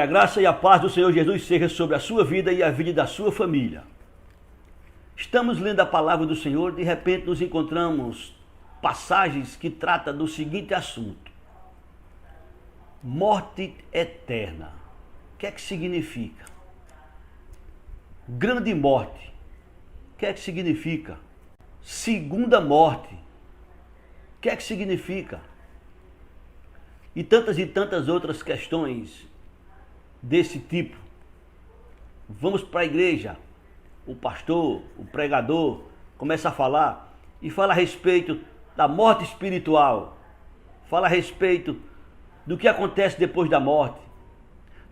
a graça e a paz do Senhor Jesus seja sobre a sua vida e a vida da sua família. Estamos lendo a palavra do Senhor, de repente nos encontramos passagens que tratam do seguinte assunto: morte eterna. O que é que significa? Grande morte. O que é que significa? Segunda morte. O que é que significa? E tantas outras questões desse tipo. Vamos para a igreja, o pastor, o pregador começa a falar e fala a respeito da morte espiritual, fala a respeito do que acontece depois da morte,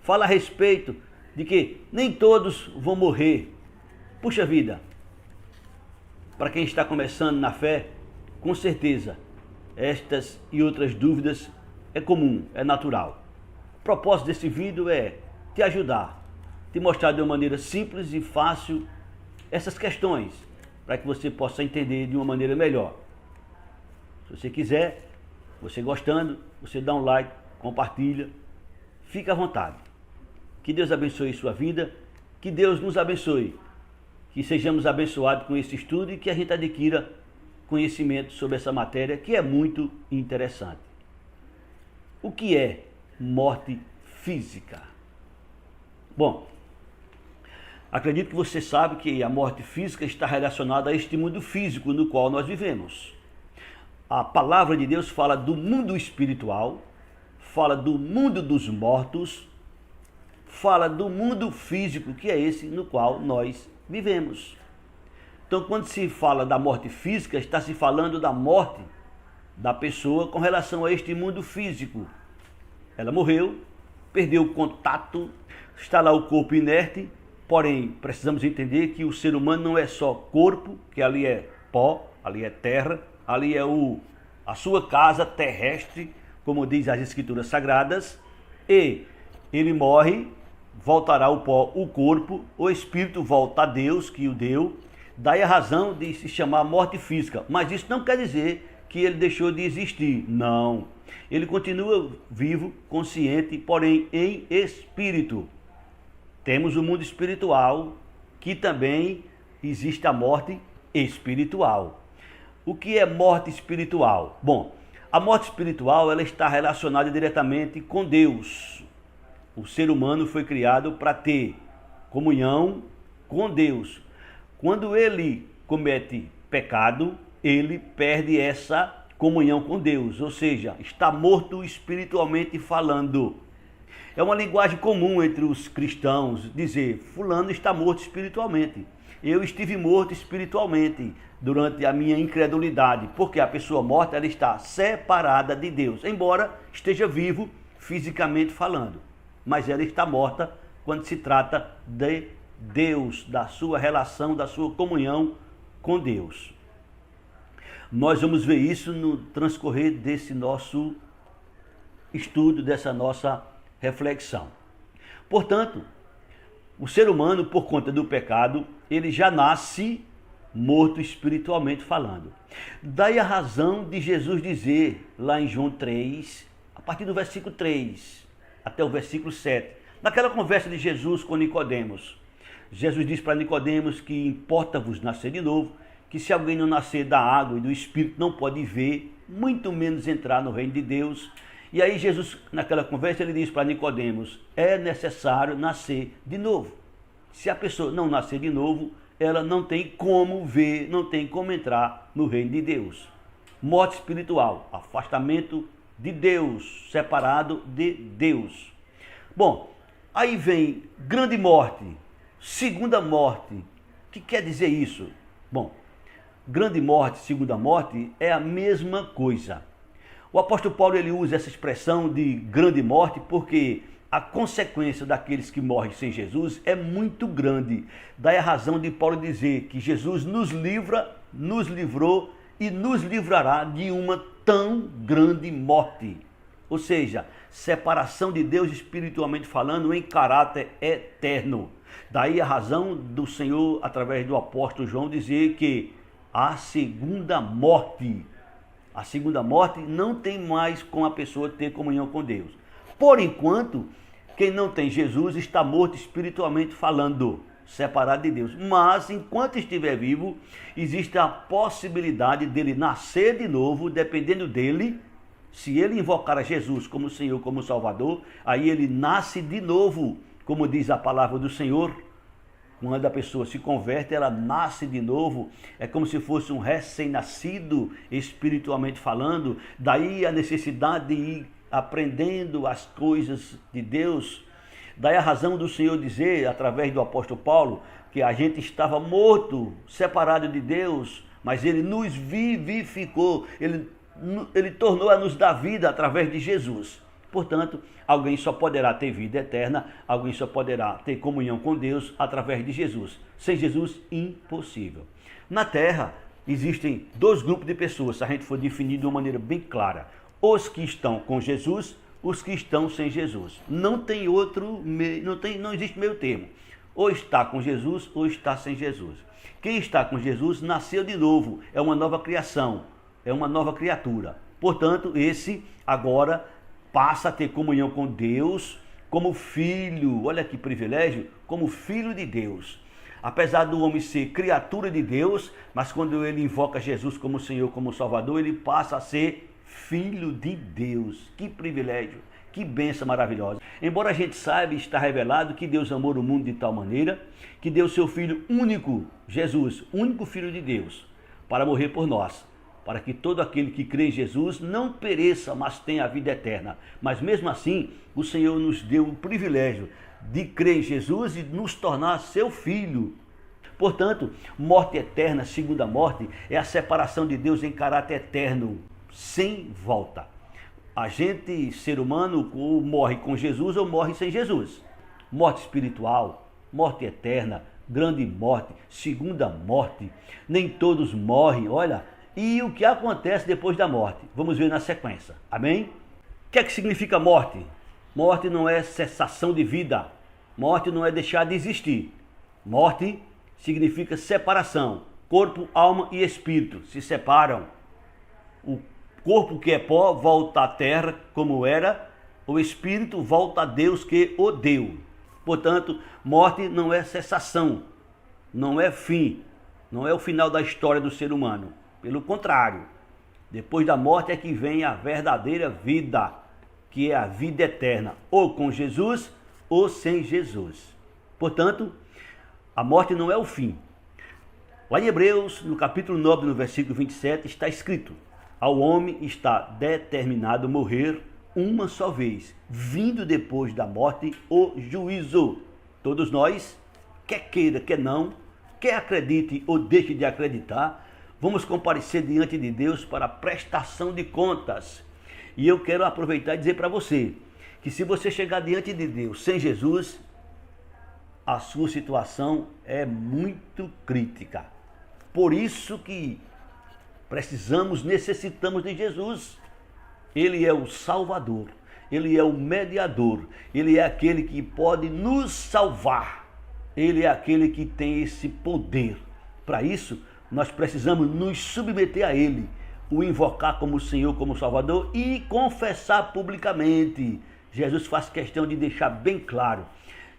fala a respeito de que nem todos vão morrer. Puxa vida, para quem está começando na fé, com certeza estas e outras dúvidas é comum, é natural. O propósito desse vídeo é te ajudar, te mostrar de uma maneira simples e fácil essas questões, para que você possa entender de uma maneira melhor. Se você quiser, você gostando, você dá um like, compartilha, fica à vontade. Que Deus abençoe sua vida, que Deus nos abençoe, que sejamos abençoados com esse estudo e que a gente adquira conhecimento sobre essa matéria que é muito interessante. O que é morte física? Bom, acredito que você sabe que a morte física está relacionada a este mundo físico no qual nós vivemos. A palavra de Deus fala do mundo espiritual, fala do mundo dos mortos, fala do mundo físico, que é esse no qual nós vivemos. Então, quando se fala da morte física, está se falando da morte da pessoa com relação a este mundo físico. Ela morreu, perdeu o contato, está lá o corpo inerte, porém precisamos entender que o ser humano não é só corpo, que ali é pó, ali é terra, ali é a sua casa terrestre, como diz as escrituras sagradas, e ele morre, voltará ao pó o corpo, o espírito volta a Deus que o deu, daí a razão de se chamar morte física, mas isso não quer dizer que ele deixou de existir, não. Ele continua vivo, consciente, porém em espírito. Temos o mundo espiritual, que também existe a morte espiritual. O que é morte espiritual? Bom, a morte espiritual ela está relacionada diretamente com Deus. O ser humano foi criado para ter comunhão com Deus. Quando ele comete pecado, ele perde essa comunhão com Deus, ou seja, está morto espiritualmente falando. É uma linguagem comum entre os cristãos dizer: fulano está morto espiritualmente. Eu estive morto espiritualmente durante a minha incredulidade, porque a pessoa morta ela está separada de Deus, embora esteja vivo fisicamente falando, mas ela está morta quando se trata de Deus, da sua relação, da sua comunhão com Deus. Nós vamos ver isso no transcorrer desse nosso estudo, dessa nossa reflexão. Portanto, o ser humano, por conta do pecado, ele já nasce morto espiritualmente falando. Daí a razão de Jesus dizer, lá em João 3, a partir do versículo 3 até o versículo 7, naquela conversa de Jesus com Nicodemos, Jesus diz para Nicodemos que importa-vos nascer de novo, que se alguém não nascer da água e do Espírito não pode ver, muito menos entrar no reino de Deus. E aí Jesus, naquela conversa, ele diz para Nicodemos, é necessário nascer de novo. Se a pessoa não nascer de novo, ela não tem como ver, não tem como entrar no reino de Deus. Morte espiritual, afastamento de Deus, separado de Deus. Bom, aí vem grande morte, segunda morte. O que quer dizer isso? Bom, grande morte, segunda morte é a mesma coisa. O apóstolo Paulo ele usa essa expressão de grande morte porque a consequência daqueles que morrem sem Jesus é muito grande. Daí a razão de Paulo dizer que Jesus nos livra, nos livrou e nos livrará de uma tão grande morte. Ou seja, separação de Deus espiritualmente falando em caráter eterno. Daí a razão do Senhor, através do apóstolo João, dizer que a segunda morte não tem mais com a pessoa ter comunhão com Deus. Por enquanto, Quem não tem Jesus está morto espiritualmente falando, separado de Deus. Mas, enquanto estiver vivo, existe a possibilidade dele nascer de novo, dependendo dele. Se ele invocar a Jesus como Senhor, como Salvador, aí ele nasce de novo, como diz a palavra do Senhor. Quando a pessoa se converte, ela nasce de novo, é como se fosse um recém-nascido, espiritualmente falando. Daí a necessidade de ir aprendendo as coisas de Deus. Daí a razão do Senhor dizer, através do apóstolo Paulo, que a gente estava morto, separado de Deus, mas ele nos vivificou, ele tornou a nos dar vida através de Jesus. Portanto, alguém só poderá ter vida eterna, alguém só poderá ter comunhão com Deus através de Jesus. Sem Jesus, impossível. Na Terra, existem dois grupos de pessoas, se a gente for definir de uma maneira bem clara. Os que estão com Jesus, os que estão sem Jesus. Não tem outro, não existe meio termo. Ou está com Jesus, ou está sem Jesus. Quem está com Jesus nasceu de novo, é uma nova criação, é uma nova criatura. Portanto, esse agora passa a ter comunhão com Deus como filho. Olha que privilégio, como filho de Deus. Apesar do homem ser criatura de Deus, mas quando ele invoca Jesus como Senhor, como Salvador, ele passa a ser filho de Deus. Que privilégio, que bênção maravilhosa. Embora a gente saiba, está revelado que Deus amou o mundo de tal maneira que deu seu Filho único, Jesus, único Filho de Deus, para morrer por nós, para que todo aquele que crê em Jesus não pereça, mas tenha a vida eterna. Mas mesmo assim, o Senhor nos deu o privilégio de crer em Jesus e nos tornar seu filho. Portanto, morte eterna, segunda morte, é a separação de Deus em caráter eterno, sem volta. A gente, ser humano, ou morre com Jesus ou morre sem Jesus. Morte espiritual, morte eterna, grande morte, segunda morte. Nem todos morrem, olha. E o que acontece depois da morte? Vamos ver na sequência. Amém? O que é que significa morte? Morte não é cessação de vida. Morte não é deixar de existir. Morte significa separação. Corpo, alma e espírito se separam. O corpo que é pó volta à terra como era. O espírito volta a Deus que o deu. Portanto, morte não é cessação. Não é fim. Não é o final da história do ser humano. Pelo contrário, depois da morte é que vem a verdadeira vida, que é a vida eterna, ou com Jesus ou sem Jesus. Portanto, a morte não é o fim. Lá em Hebreus, no capítulo 9, no versículo 27, está escrito: ao homem está determinado morrer uma só vez, vindo depois da morte o juízo. Todos nós, quer queira, quer não, quer acredite ou deixe de acreditar, vamos comparecer diante de Deus para prestação de contas. E eu quero aproveitar e dizer para você que se você chegar diante de Deus sem Jesus, a sua situação é muito crítica. Por isso que necessitamos de Jesus. Ele é o Salvador, Ele é o mediador, Ele é aquele que pode nos salvar. Ele é aquele que tem esse poder. Para isso, nós precisamos nos submeter a Ele, o invocar como Senhor, como Salvador e confessar publicamente. Jesus faz questão de deixar bem claro: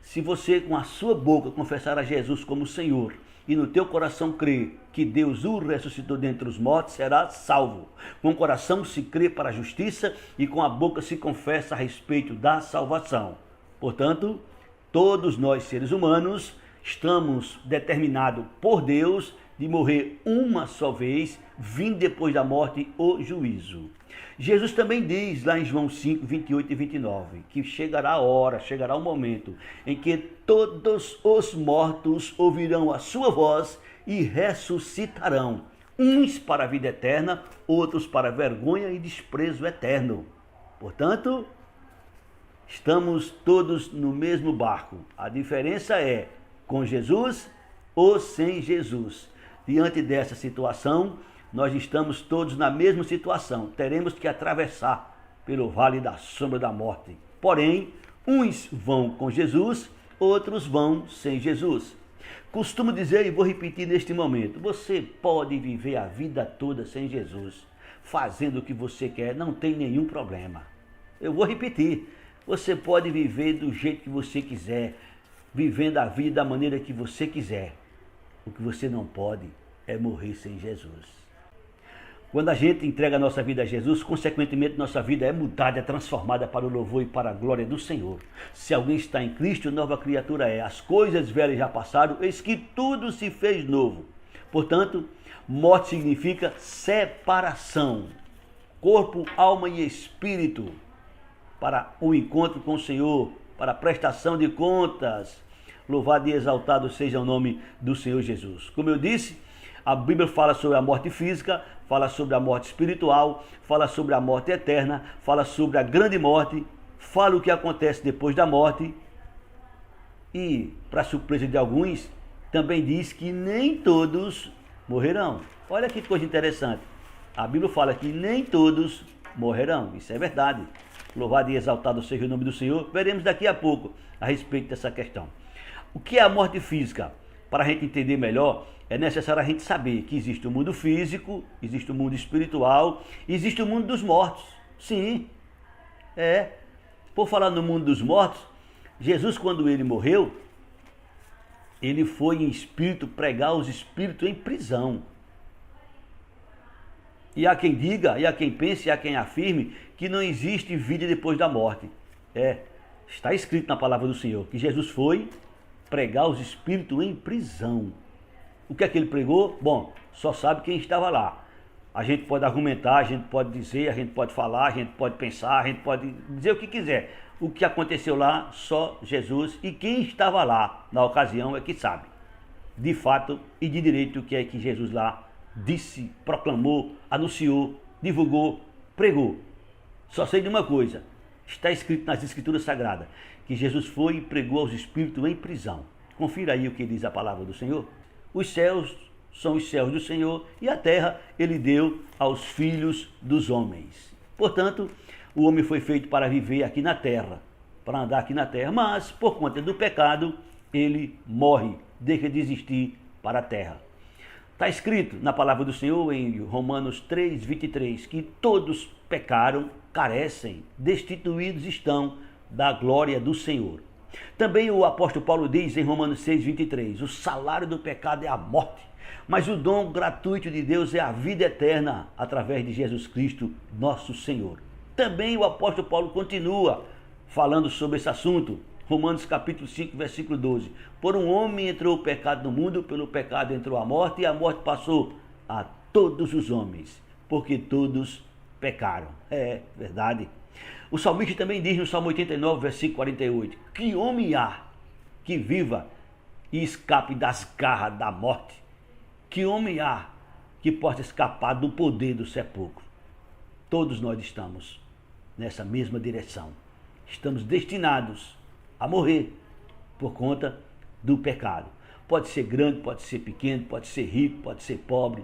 se você com a sua boca confessar a Jesus como Senhor e no teu coração crer que Deus o ressuscitou dentre os mortos, será salvo. Com o coração se crê para a justiça e com a boca se confessa a respeito da salvação. Portanto, todos nós seres humanos estamos determinados por Deus de morrer uma só vez, vindo depois da morte o juízo. Jesus também diz lá em João 5, 28 e 29, que chegará a hora, chegará o momento em que todos os mortos ouvirão a sua voz e ressuscitarão, uns para a vida eterna, outros para a vergonha e desprezo eterno. Portanto, estamos todos no mesmo barco. A diferença é com Jesus ou sem Jesus. Diante dessa situação, nós estamos todos na mesma situação. Teremos que atravessar pelo vale da sombra da morte. Porém, uns vão com Jesus, outros vão sem Jesus. Costumo dizer, e vou repetir neste momento: você pode viver a vida toda sem Jesus, fazendo o que você quer, não tem nenhum problema. Eu vou repetir: Você pode viver do jeito que você quiser, vivendo a vida da maneira que você quiser. O que você não pode é morrer sem Jesus. Quando a gente entrega a nossa vida a Jesus, consequentemente nossa vida é mudada, é transformada para o louvor e para a glória do Senhor. Se alguém está em Cristo, nova criatura é. As coisas velhas já passaram, eis que tudo se fez novo. Portanto, morte significa separação. Corpo, alma e espírito. Para o encontro com o Senhor, para a prestação de contas. Louvado e exaltado seja o nome do Senhor Jesus. Como eu disse, a Bíblia fala sobre a morte física, fala sobre a morte espiritual, fala sobre a morte eterna, fala sobre a grande morte, fala o que acontece depois da morte e, para surpresa de alguns, também diz que nem todos morrerão. Olha que coisa interessante. A Bíblia fala que nem todos morrerão. Isso é verdade. Louvado e exaltado seja o nome do Senhor. Veremos daqui a pouco a respeito dessa questão. O que é a morte física? Para a gente entender melhor, é necessário a gente saber que existe o mundo físico, existe o mundo espiritual, existe o mundo dos mortos. Sim, Por falar no mundo dos mortos, Jesus, quando ele morreu, ele foi em espírito pregar os espíritos em prisão. E há quem diga, e há quem pense, e há quem afirme que não existe vida depois da morte. Está escrito na palavra do Senhor que Jesus foi pregar os espíritos em prisão. O que é que ele pregou? Bom, só sabe quem estava lá. A gente pode argumentar, a gente pode dizer, a gente pode falar, a gente pode pensar, a gente pode dizer o que quiser. O que aconteceu lá, só Jesus e quem estava lá na ocasião é que sabe. De fato e de direito o que é que Jesus lá disse, proclamou, anunciou, divulgou, pregou. Só sei de uma coisa, está escrito nas Escrituras Sagradas, que Jesus foi e pregou aos espíritos em prisão. Confira aí o que diz a palavra do Senhor. Os céus são os céus do Senhor e a terra ele deu aos filhos dos homens. Portanto, o homem foi feito para viver aqui na terra, para andar aqui na terra, mas por conta do pecado ele morre, deixa de existir para a terra. Está escrito na palavra do Senhor em Romanos 3:23 que todos pecaram, carecem, destituídos estão da glória do Senhor. Também o apóstolo Paulo diz em Romanos 6:23, o salário do pecado é a morte, mas o dom gratuito de Deus é a vida eterna através de Jesus Cristo, nosso Senhor. Também o apóstolo Paulo continua falando sobre esse assunto, Romanos capítulo 5, versículo 12. Por um homem entrou o pecado no mundo, pelo pecado entrou a morte, e a morte passou a todos os homens, porque todos pecaram. É verdade. O salmista também diz no Salmo 89, versículo 48, que homem há que viva e escape das garras da morte? Que homem há que possa escapar do poder do sepulcro? Todos nós estamos nessa mesma direção. Estamos destinados a morrer por conta do pecado. Pode ser grande, pode ser pequeno, pode ser rico, pode ser pobre.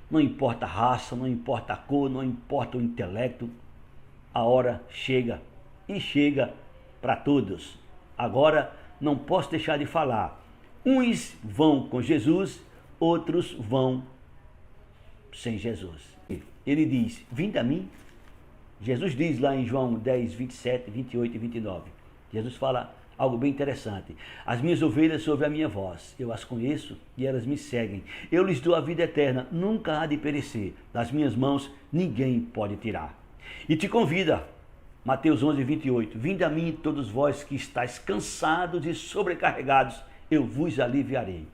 Não importa a raça, não importa a cor, não importa o intelecto. A hora chega e chega para todos. Agora não posso deixar de falar. Uns vão com Jesus, outros vão sem Jesus. Ele diz, vinde a mim. Jesus diz lá em João 10, 27, 28 e 29. Jesus fala algo bem interessante. As minhas ovelhas ouvem a minha voz. Eu as conheço e elas me seguem. Eu lhes dou a vida eterna, nunca há de perecer. Das minhas mãos ninguém pode tirar. E te convida, Mateus 11, 28. Vinde a mim todos vós que estáis cansados e sobrecarregados, eu vos aliviarei.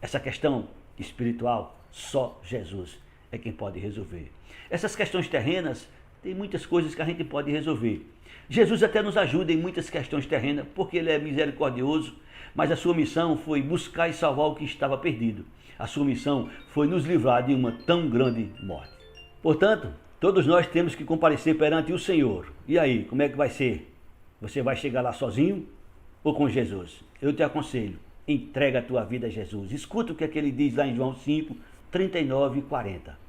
Essa questão espiritual, só Jesus é quem pode resolver. Essas questões terrenas, tem muitas coisas que a gente pode resolver. Jesus até nos ajuda em muitas questões terrenas, porque ele é misericordioso, mas a sua missão foi buscar e salvar o que estava perdido. A sua missão foi nos livrar de uma tão grande morte. Portanto, todos nós temos que comparecer perante o Senhor. E aí, como é que vai ser? Você vai chegar lá sozinho ou com Jesus? Eu te aconselho, entrega a tua vida a Jesus. Escuta o que é que ele diz lá em João 5, 39 e 40.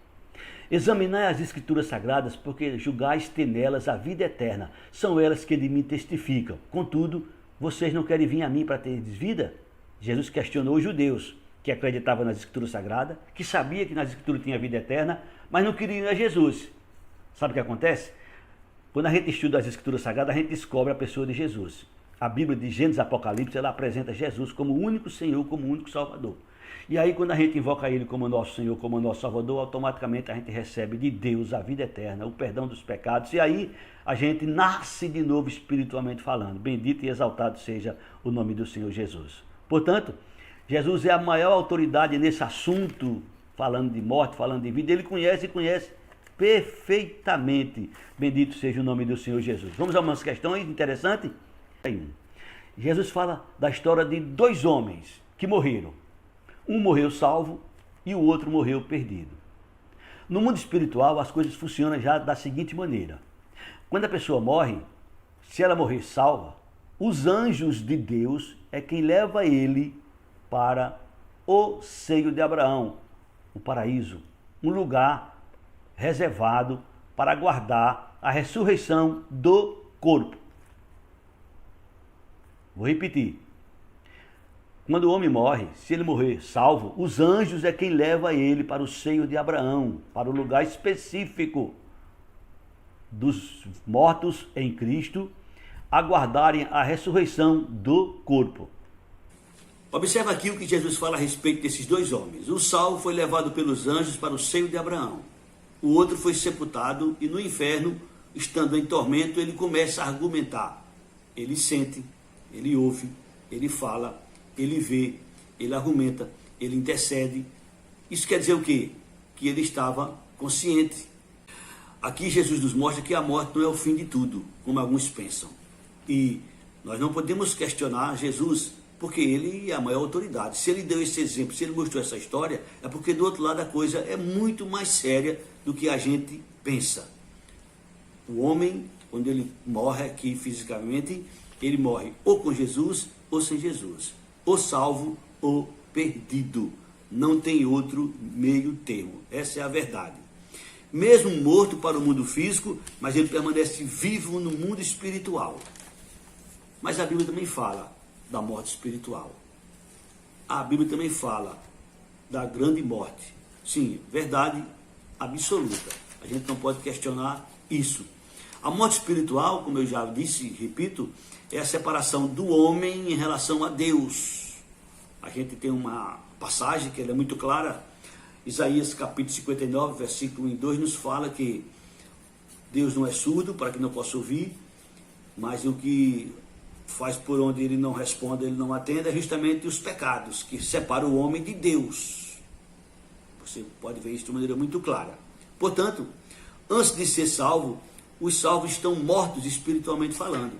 Examinai as Escrituras Sagradas, porque julgais ter nelas a vida eterna. São elas que de mim testificam. Contudo, vocês não querem vir a mim para ter vida? Jesus questionou os judeus, que acreditavam nas Escrituras Sagradas, que sabia que nas Escrituras tinha vida eterna, mas não queriam ir a Jesus. Sabe o que acontece? Quando a gente estuda as Escrituras Sagradas, a gente descobre a pessoa de Jesus. A Bíblia de Gênesis e Apocalipse, ela apresenta Jesus como o único Senhor, como o único Salvador. E aí, quando a gente invoca Ele como nosso Senhor, como nosso Salvador, automaticamente a gente recebe de Deus a vida eterna, o perdão dos pecados. E aí, a gente nasce de novo espiritualmente falando. Bendito e exaltado seja o nome do Senhor Jesus. Portanto, Jesus é a maior autoridade nesse assunto, falando de morte, falando de vida. Ele conhece perfeitamente. Bendito seja o nome do Senhor Jesus. Vamos a umas questões interessantes? Jesus fala da história de dois homens que morreram. Um morreu salvo e o outro morreu perdido. No mundo espiritual, as coisas funcionam já da seguinte maneira. Quando a pessoa morre, se ela morrer salva, os anjos de Deus é quem leva ele para o seio de Abraão, o paraíso, um lugar reservado para aguardar a ressurreição do corpo. Vou repetir. Quando o homem morre, se ele morrer salvo, os anjos é quem leva ele para o seio de Abraão, para o lugar específico dos mortos em Cristo, aguardarem a ressurreição do corpo. Observa aqui o que Jesus fala a respeito desses dois homens. O salvo foi levado pelos anjos para o seio de Abraão. O outro foi sepultado e no inferno, estando em tormento, ele começa a argumentar. Ele sente, ele ouve, ele fala, ele vê, ele argumenta, ele intercede. Isso quer dizer o quê? Que ele estava consciente. Aqui Jesus nos mostra que a morte não é o fim de tudo, como alguns pensam. E nós não podemos questionar Jesus, porque ele é a maior autoridade. Se ele deu esse exemplo, se ele mostrou essa história, é porque do outro lado a coisa é muito mais séria do que a gente pensa. O homem, quando ele morre aqui fisicamente, ele morre ou com Jesus ou sem Jesus. Ou salvo ou perdido. Não tem outro meio termo. Essa é a verdade. Mesmo morto para o mundo físico, mas ele permanece vivo no mundo espiritual. Mas a Bíblia também fala da morte espiritual. A Bíblia também fala da grande morte. Sim, verdade absoluta. A gente não pode questionar isso. A morte espiritual, como eu já disse e repito, é a separação do homem em relação a Deus. A gente tem uma passagem que ela é muito clara. Isaías capítulo 59, versículo 1 e 2 nos fala que Deus não é surdo para que não possa ouvir, mas o que faz por onde ele não responda, ele não atenda, é justamente os pecados que separam o homem de Deus. Você pode ver isso de maneira muito clara. Portanto, antes de ser salvo, os salvos estão mortos espiritualmente falando.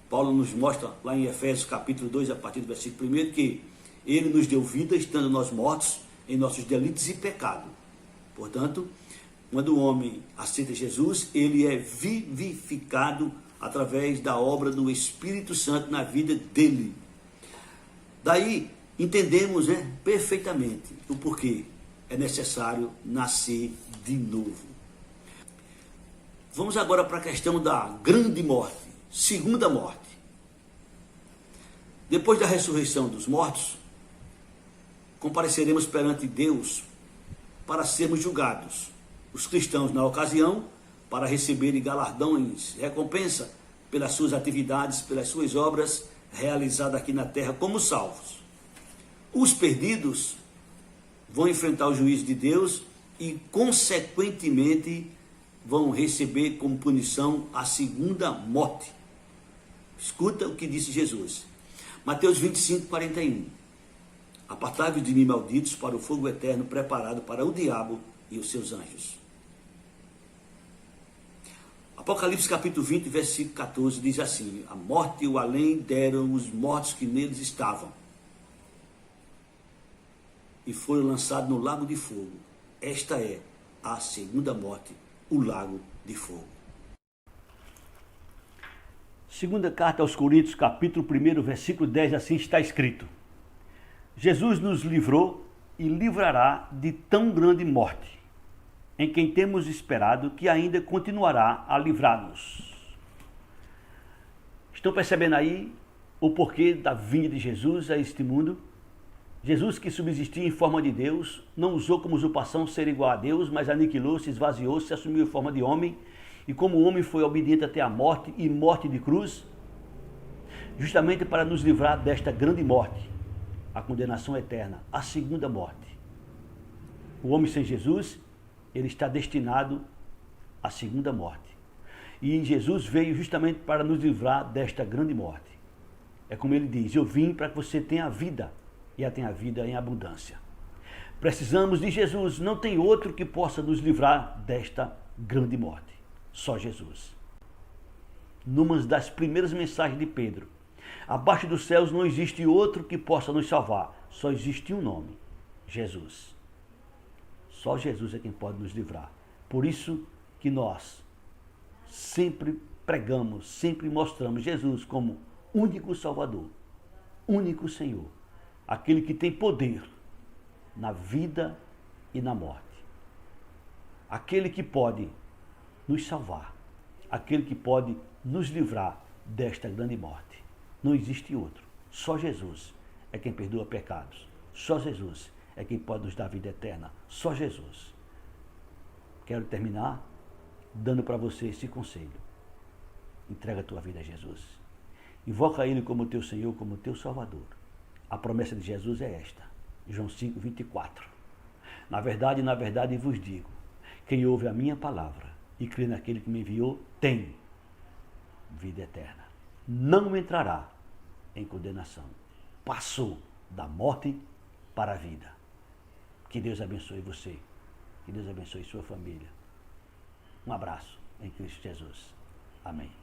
Paulo nos mostra lá em Efésios capítulo 2, a partir do versículo 1, que ele nos deu vida estando nós mortos em nossos delitos e pecado. Portanto, quando o homem aceita Jesus, ele é vivificado através da obra do Espírito Santo na vida dele. Daí entendemos perfeitamente o porquê é necessário nascer de novo. Vamos agora para a questão da grande morte, segunda morte. Depois da ressurreição dos mortos, compareceremos perante Deus para sermos julgados. Os cristãos, na ocasião, para receberem galardões, recompensa pelas suas atividades, pelas suas obras realizadas aqui na terra como salvos. Os perdidos vão enfrentar o juízo de Deus e, consequentemente, vão receber como punição a segunda morte. Escuta o que disse Jesus. Mateus 25, 41. Apartai-vos de mim, malditos, para o fogo eterno preparado para o diabo e os seus anjos. Apocalipse capítulo 20, versículo 14, diz assim: a morte e o além deram os mortos que neles estavam, e foram lançados no lago de fogo. Esta é a segunda morte, o lago de fogo. Segunda carta aos Coríntios, capítulo 1, versículo 10, assim está escrito: Jesus nos livrou e livrará de tão grande morte, em quem temos esperado que ainda continuará a livrar-nos. Estão percebendo aí o porquê da vinda de Jesus a este mundo? Jesus, que subsistia em forma de Deus, não usou como usurpação ser igual a Deus, mas aniquilou-se, esvaziou-se, assumiu a forma de homem E como o homem foi obediente até a morte e morte de cruz, justamente para nos livrar desta grande morte, a condenação eterna, a segunda morte. O homem sem Jesus, ele está destinado à segunda morte. E Jesus veio justamente para nos livrar desta grande morte. É como ele diz, eu vim para que você tenha vida, e a tenha vida em abundância. Precisamos de Jesus, não tem outro que possa nos livrar desta grande morte. Só Jesus. Numa das primeiras mensagens de Pedro, abaixo dos céus não existe outro que possa nos salvar, só existe um nome, Jesus. Só Jesus é quem pode nos livrar. Por isso que nós sempre pregamos, sempre mostramos Jesus como único Salvador, único Senhor, aquele que tem poder na vida e na morte. Aquele que pode nos salvar, aquele que pode nos livrar desta grande morte. Não existe outro. Só Jesus é quem perdoa pecados. Só Jesus é quem pode nos dar vida eterna. Só Jesus. Quero terminar dando para você esse conselho. Entrega a tua vida a Jesus. Invoca Ele como teu Senhor, como teu Salvador. A promessa de Jesus é esta. João 5, 24. Na verdade vos digo, quem ouve a minha palavra e crê naquele que me enviou, tem vida eterna. Não entrará em condenação. Passou da morte para a vida. Que Deus abençoe você. Que Deus abençoe sua família. Um abraço em Cristo Jesus. Amém.